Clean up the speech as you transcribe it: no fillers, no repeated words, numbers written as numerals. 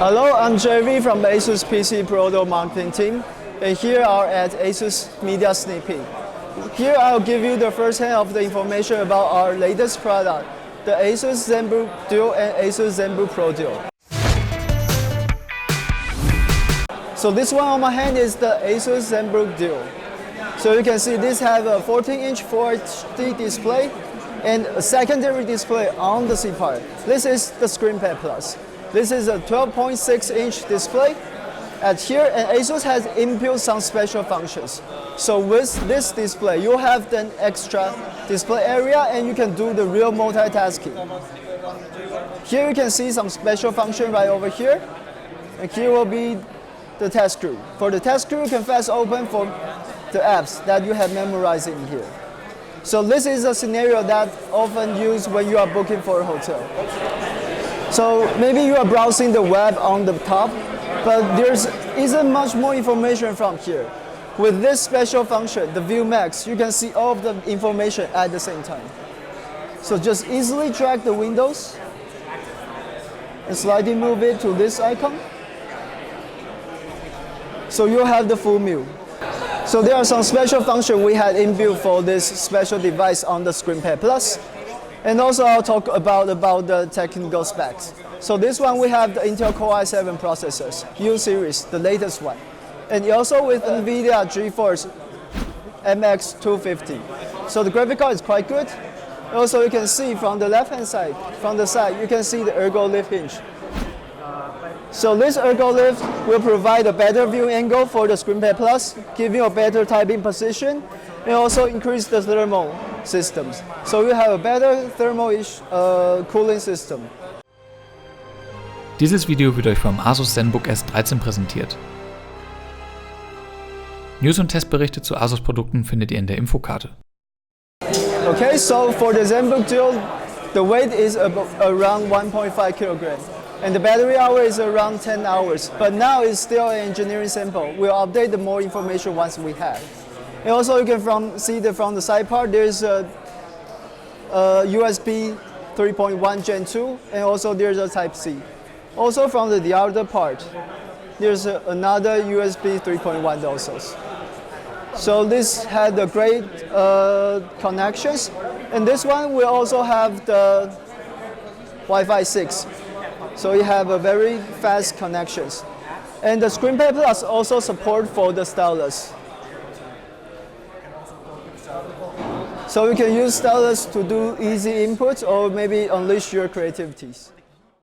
Hello, I'm JV from the Asus PC Product Marketing team, and here are at Asus Media Sneak Peek. Here I'll give you the first hand of the information about our latest product, the Asus ZenBook Duo and Asus ZenBook Pro Duo. So this one on my hand is the Asus ZenBook Duo. So you can see this has a 14-inch Full HD display and a secondary display on the C part. This is the ScreenPad Plus. This is a 12.6-inch display at here, and Asus has inbuilt some special functions. So with this display, you have an extra display area and you can do the real multitasking. Here you can see some special function right over here, and here will be the task group. For the task group, you can fast open for the apps that you have memorized in here. So this is a scenario that often used when you are booking for a hotel. So maybe you are browsing the web on the top, but there isn't much more information from here. With this special function, the View Max, you can see all of the information at the same time. So just easily drag the windows and slightly move it to this icon. So you have the full view. So there are some special functions we had inbuilt for this special device on the ScreenPad Plus. And also I'll talk about the technical specs. So this one we have the Intel Core i7 processors, U series, the latest one. And also with NVIDIA GeForce MX 250. So the graphic card is quite good. Also you can see from the left hand side, from the side, you can see the Ergo Lift hinge. So this Ergo Lift will provide a better view angle for the ScreenPad Plus, give you a better typing position, and also increase the thermal systems. So you have a better thermal cooling system. Dieses Video wird euch vom Asus ZenBook S13 präsentiert. News und Testberichte zu Asus Produkten findet ihr in der Infokarte. Okay, so for the ZenBook Duo, the weight is around 1.5 kilograms. And the battery hour is around 10 hours. But now it's still an engineering sample. We'll update the more information once we have. And also you can see that from the side part, there's a USB 3.1 Gen 2, and also there's a Type-C. Also from the other part, there's another USB 3.1 also. So this had the great connections. And this one will also have the Wi-Fi 6. So you have a very fast connections. And the ScreenPad Plus also support for the stylus. So you can use stylus to do easy inputs or maybe unleash your creativities.